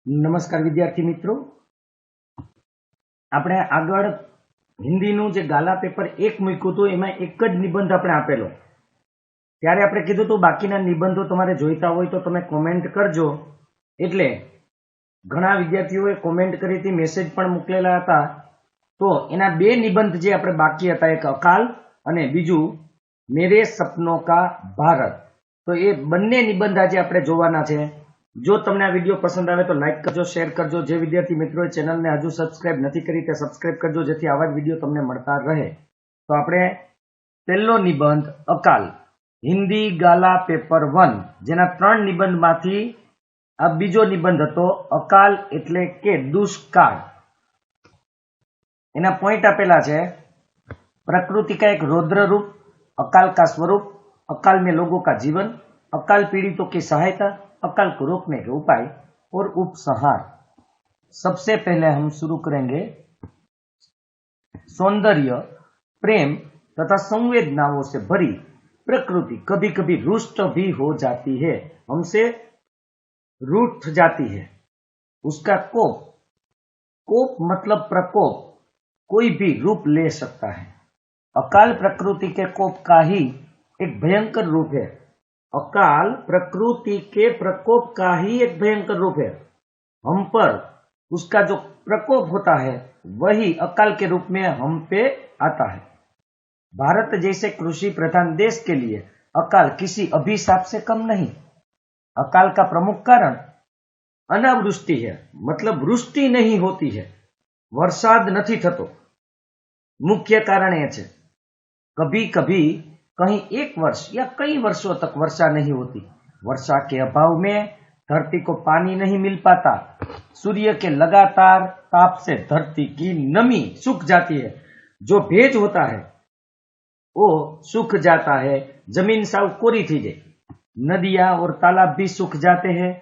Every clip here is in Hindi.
નમસ્કાર વિદ્યાર્થી મિત્રો, આપણે આગળ હિન્દીનું જે ગાલા પેપર 1 મૂક્યું હતું એમાં એક જ નિબંધ આપણે આપેલો. ત્યારે આપણે કીધું હતું બાકીના નિબંધો તમારે જોઈતા હોય તો તમે કોમેન્ટ કરજો. એટલે ઘણા વિદ્યાર્થીઓએ કોમેન્ટ કરી હતી, મેસેજ પણ મોકલેલા હતા. તો એના બે નિબંધ જે આપણે બાકી હતા, એક અકાલ અને બીજું મેરે સપનો કા ભારત, તો એ બંને નિબંધ આજે આપણે જોવાના છે. જો તમને આ વિડીયો પસંદ આવે તો લાઈક કરજો, શેર કરજો. જે વિદ્યાર્થી મિત્રોએ ચેનલને હજુ સબસ્ક્રાઇબ નથી કરી તે સબસ્ક્રાઇબ કરજો, જેથી આવા જ વિડીયો તમને મળતા રહે. તો આપણે પહેલો નિબંધ અકાલ, હિન્દી ગાલા પેપર 1, જેના 3 નિબંધમાંથી આ બીજો નિબંધ હતો અકાલ એટલે કે દુષ્કાળ. એના પોઈન્ટ આપેલા છે. प्रकृति का एक रौद्र रूप, अकाल का स्वरूप, अकाल में लोगों का जीवन, अकाल पीड़ितों की सहायता, अकाल को रोकने के उपाय और उपसंहार. सबसे पहले हम शुरू करेंगे सौंदर्य, प्रेम तथा संवेदनाओं से भरी प्रकृति कभी कभी रुष्ट भी हो जाती है, हमसे रूठ जाती है. उसका कोप, कोप मतलब प्रकोप, कोई भी रूप ले सकता है. अकाल प्रकृति के कोप का ही एक भयंकर रूप है. अकाल प्रकृति के प्रकोप का ही एक भयंकर रूप है. हम पर उसका जो प्रकोप होता है वही अकाल के रूप में हम पे आता है. भारत जैसे कृषि प्रधान देश के लिए अकाल किसी अभिशाप से कम नहीं. अकाल का प्रमुख कारण अनावृष्टि है, मतलब वृष्टि नहीं होती है, वरसाद नहीं थतो. मुख्य कारण ये है कभी कभी कहीं एक वर्ष या कई वर्षों तक वर्षा नहीं होती. वर्षा के अभाव में धरती को पानी नहीं मिल पाता. सूर्य के लगातार ताप से धरती की नमी सूख जाती है. जो भेज होता है वो सूख जाता है. जमीन साव कोरी थी जाए. नदियां और तालाब भी सूख जाते हैं.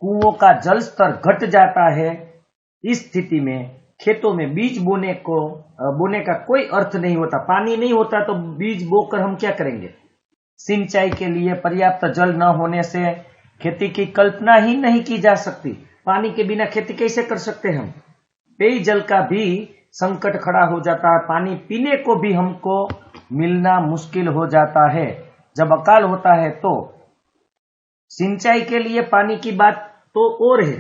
कुओं का जल स्तर घट जाता है. इस स्थिति में खेतों में बीज बोने का कोई अर्थ नहीं होता. पानी नहीं होता तो बीज बोकर हम क्या करेंगे. सिंचाई के लिए पर्याप्त जल न होने से खेती की कल्पना ही नहीं की जा सकती. पानी के बिना खेती कैसे कर सकते हम. पेयजल का भी संकट खड़ा हो जाता है. पानी पीने को भी हमको मिलना मुश्किल हो जाता है. जब अकाल होता है तो सिंचाई के लिए पानी की बात तो और है,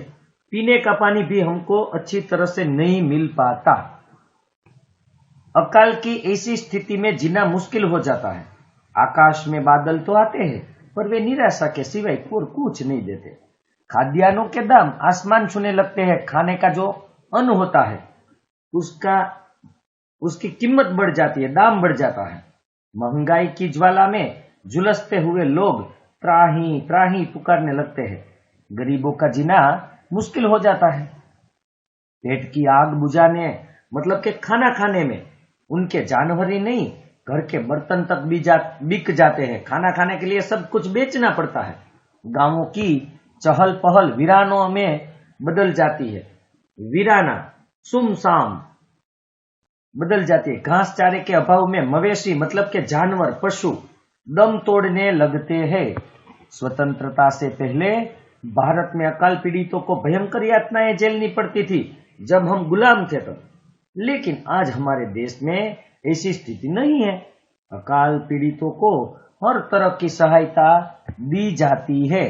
पीने का पानी भी हमको अच्छी तरह से नहीं मिल पाता. अकाल की ऐसी स्थिति में जीना मुश्किल हो जाता है. आकाश में बादल तो आते हैं पर वे निराशा के सिवाय और कुछ नहीं देते. खाद्यान्नों के दाम आसमान छूने लगते हैं. खाने का जो अन्न होता है उसकी कीमत बढ़ जाती है, दाम बढ़ जाता है. महंगाई की ज्वाला में झुलसते हुए लोग त्राही त्राही पुकारने लगते हैं. गरीबों का जीना मुश्किल हो जाता है. पेट की आग बुझाने मतलब के खाना खाने में उनके जानवर ही नहीं, घर के बर्तन तक बिक जाते हैं. खाना खाने के लिए सब कुछ बेचना पड़ता है. गांवों की चहल पहल वीरानों में बदल जाती है. वीराना सुमसाम बदल जाती है. घास चारे के अभाव में मवेशी मतलब के जानवर पशु दम तोड़ने लगते हैं. स्वतंत्रता से पहले भारत में अकाल पीड़ितों को भयंकर यातनाएं झेलनी पड़ती थी जब हम गुलाम थे तब. लेकिन आज हमारे देश में ऐसी स्थिति नहीं है. अकाल पीड़ितों को हर तरह की सहायता दी जाती है.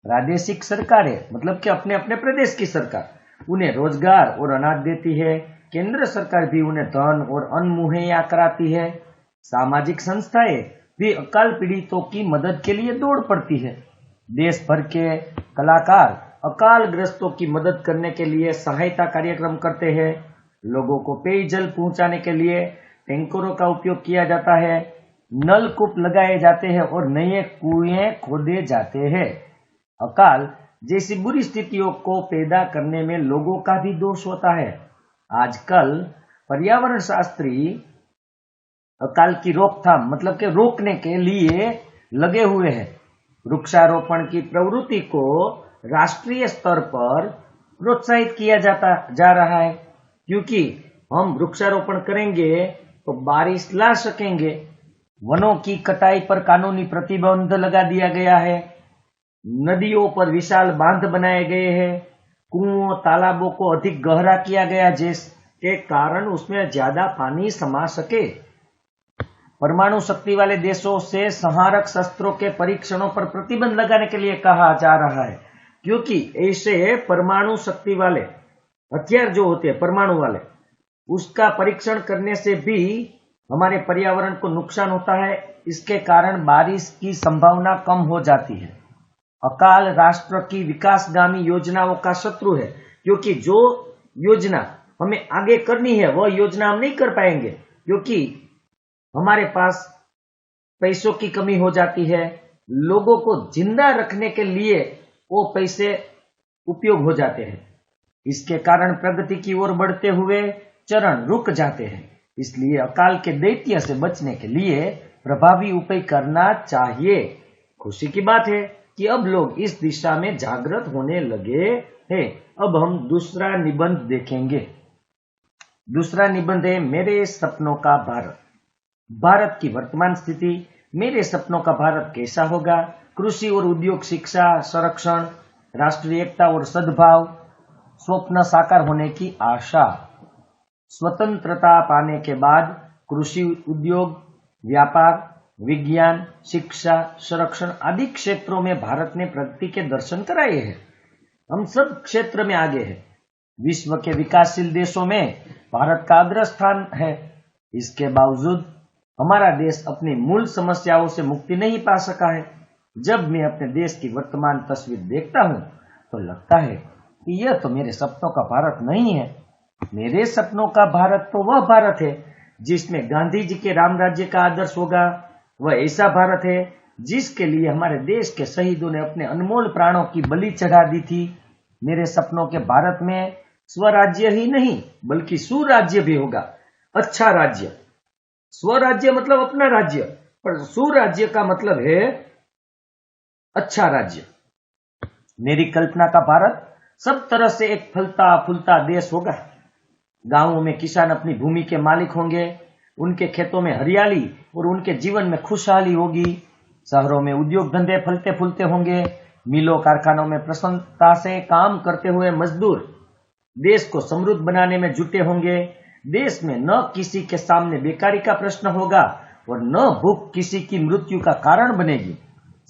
प्रादेशिक सरकारें मतलब कि अपने अपने प्रदेश की सरकार उन्हें रोजगार और अनाज देती है. केंद्र सरकार भी उन्हें धन और अन्न मुहैया कराती है. सामाजिक संस्थाएं भी अकाल पीड़ितों की मदद के लिए दौड़ पड़ती है. देश भर के कलाकार अकाल ग्रस्तों की मदद करने के लिए सहायता कार्यक्रम करते हैं. लोगों को पेयजल पहुंचाने के लिए टैंकरों का उपयोग किया जाता है. नलकूप लगाए जाते हैं और नए कुएं खोदे जाते हैं. अकाल जैसी बुरी स्थितियों को पैदा करने में लोगों का भी दोष होता है. आजकल पर्यावरण शास्त्री अकाल की रोकथाम मतलब के रोकने के लिए लगे हुए हैं. वृक्षारोपण की प्रवृत्ति को राष्ट्रीय स्तर पर प्रोत्साहित किया जा रहा है, क्योंकि हम वृक्षारोपण करेंगे तो बारिश ला सकेंगे. वनों की कटाई पर कानूनी प्रतिबंध लगा दिया गया है. नदियों पर विशाल बांध बनाए गए हैं. कुओं तालाबों को अधिक गहरा किया गया जिसके कारण उसमें ज्यादा पानी समा सके। परमाणु शक्ति वाले देशों से संहारक शस्त्रों के परीक्षणों पर प्रतिबंध लगाने के लिए कहा जा रहा है, क्योंकि ऐसे परमाणु शक्ति वाले हथियार जो होते हैं परमाणु वाले, उसका परीक्षण करने से भी हमारे पर्यावरण को नुकसान होता है। इसके कारण बारिश की संभावना कम हो जाती है। अकाल राष्ट्र की विकासगामी योजनाओं का शत्रु है, क्योंकि जो योजना हमें आगे करनी है वह योजना हम नहीं कर पाएंगे, क्योंकि हमारे पास पैसों की कमी हो जाती है। लोगों को जिंदा रखने के लिए वो पैसे उपयोग हो जाते हैं। इसके कारण प्रगति की ओर बढ़ते हुए चरण रुक जाते हैं। इसलिए अकाल के दैत्य से बचने के लिए प्रभावी उपाय करना चाहिए। खुशी की बात है कि अब लोग इस दिशा में जागृत होने लगे हैं। अब हम दूसरा निबंध देखेंगे। दूसरा निबंध है मेरे सपनों का भारत। भारत की वर्तमान स्थिति, मेरे सपनों का भारत कैसा होगा, कृषि और उद्योग, शिक्षा, संरक्षण, राष्ट्रीय एकता और सद्भाव, स्वप्न साकार होने की आशा। स्वतंत्रता पाने के बाद कृषि, उद्योग, व्यापार, विज्ञान, शिक्षा, संरक्षण आदि क्षेत्रों में भारत ने प्रगति के दर्शन कराए हैं। हम सब क्षेत्र में आगे हैं। विश्व के विकासशील देशों में भारत का अग्र स्थान है। इसके बावजूद हमारा देश अपनी मूल समस्याओं से मुक्ति नहीं पा सका है। जब मैं अपने देश की वर्तमान तस्वीर देखता हूँ तो लगता है कि यह तो मेरे सपनों का भारत नहीं है। मेरे सपनों का भारत तो वह भारत है जिसमें गांधी जी के राम राज्य का आदर्श होगा। वह ऐसा भारत है जिसके लिए हमारे देश के शहीदों ने अपने अनमोल प्राणों की बलि चढ़ा दी थी। मेरे सपनों के भारत में स्वराज्य ही नहीं बल्कि सुराज्य भी होगा। अच्छा राज्य, स्वराज्य मतलब अपना राज्य, पर सुराज्य का मतलब है अच्छा राज्य। मेरी कल्पना का भारत सब तरह से एक फलता फूलता देश होगा। गांवों में किसान अपनी भूमि के मालिक होंगे, उनके खेतों में हरियाली और उनके जीवन में खुशहाली होगी। शहरों में उद्योग धंधे फलते फूलते होंगे। मिलों कारखानों में प्रसन्नता से काम करते हुए मजदूर देश को समृद्ध बनाने में जुटे होंगे। देश में न किसी के सामने बेकारी का प्रश्न होगा और न भूख किसी की मृत्यु का कारण बनेगी।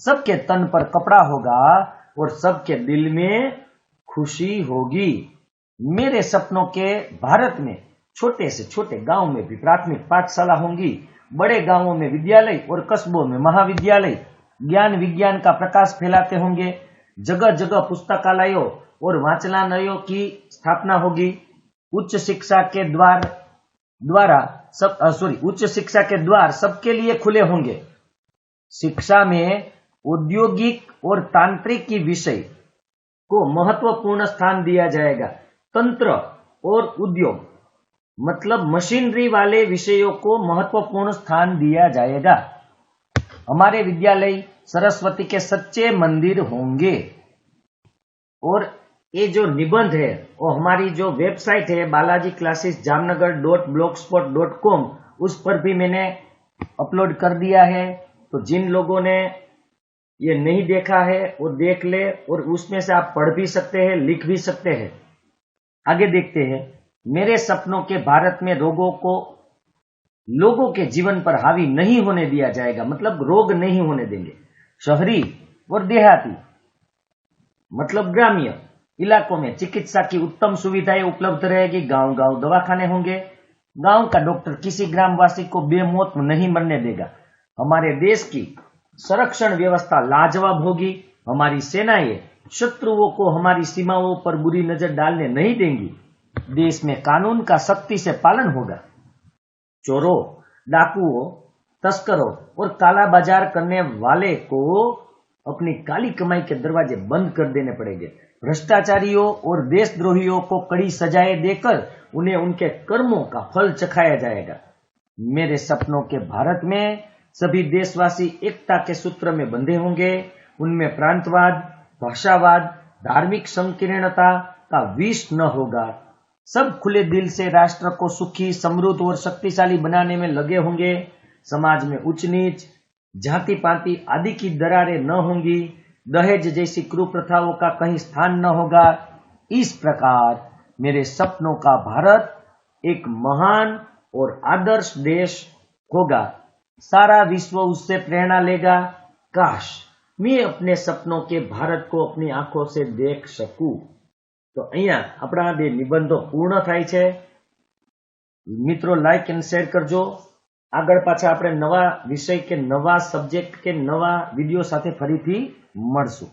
सबके तन पर कपड़ा होगा और सबके दिल में खुशी होगी। मेरे सपनों के भारत में छोटे से छोटे गांव में भी प्राथमिक पाठशाला होंगी। बड़े गांवों में विद्यालय और कस्बों में महाविद्यालय ज्ञान विज्ञान का प्रकाश फैलाते होंगे। जगह जगह पुस्तकालयों और वाचनालयों की स्थापना होगी। उच्च शिक्षा के द्वार सबके लिए खुले होंगे। शिक्षा में औद्योगिक और तांत्रिक विषय को महत्वपूर्ण स्थान दिया जाएगा। तंत्र और उद्योग मतलब मशीनरी वाले विषयों को महत्वपूर्ण स्थान दिया जाएगा। हमारे विद्यालय सरस्वती के सच्चे मंदिर होंगे। और ये जो निबंध है वो हमारी जो वेबसाइट है balaji-classes-jamnagar.blogspot.com उस पर भी मैंने अपलोड कर दिया है। तो जिन लोगों ने ये नहीं देखा है वो देख ले, और उसमें से आप पढ़ भी सकते हैं, लिख भी सकते हैं। आगे देखते हैं। मेरे सपनों के भारत में लोगों के जीवन पर हावी नहीं होने दिया जाएगा, मतलब रोग नहीं होने देंगे। शहरी और देहाती मतलब ग्रामीण इलाकों में चिकित्सा की उत्तम सुविधाएं उपलब्ध रहेगी। गांव गांव दवाखाने होंगे। गांव का डॉक्टर किसी ग्रामवासी को बेमौत नहीं मरने देगा। हमारे देश की संरक्षण व्यवस्था लाजवाब होगी। हमारी सेनाएं शत्रुओं को हमारी सीमाओं पर बुरी नजर डालने नहीं देंगी। देश में कानून का सख्ती से पालन होगा। चोरों, डाकुओं, तस्करों और काला बाजार करने वाले को अपनी काली कमाई के दरवाजे बंद कर देने पड़ेंगे। भ्रष्टाचारियों और देशद्रोहियों को कड़ी सजाएं देकर उन्हें उनके कर्मों का फल चखाया जाएगा। मेरे सपनों के भारत में सभी देशवासी एकता के सूत्र में बंधे होंगे। उनमें प्रांतवाद, भाषावाद, धार्मिक संकीर्णता का विष न होगा। सब खुले दिल से राष्ट्र को सुखी, समृद्ध और शक्तिशाली बनाने में लगे होंगे। समाज में उच्च नीच, जाति पाति आदि की दरारें न होंगी। दहेज जैसी कुप्रथाओं का कहीं स्थान न होगा। इस प्रकार मेरे सपनों का भारत एक महान और आदर्श देश होगा। सारा विश्व उससे प्रेरणा लेगा। काश मैं अपने सपनों के भारत को अपनी आंखों से देख सकूं। तो અહીંયા આપણા બે નિબંધો પૂર્ણ થાય છે। મિત્રો લાઈક એન્ડ શેર કરજો। આગળ પાછા આપણે નવા વિષય કે નવા સબ્જેક્ટ કે નવા વિડીયો સાથે ફરીથી મળશું।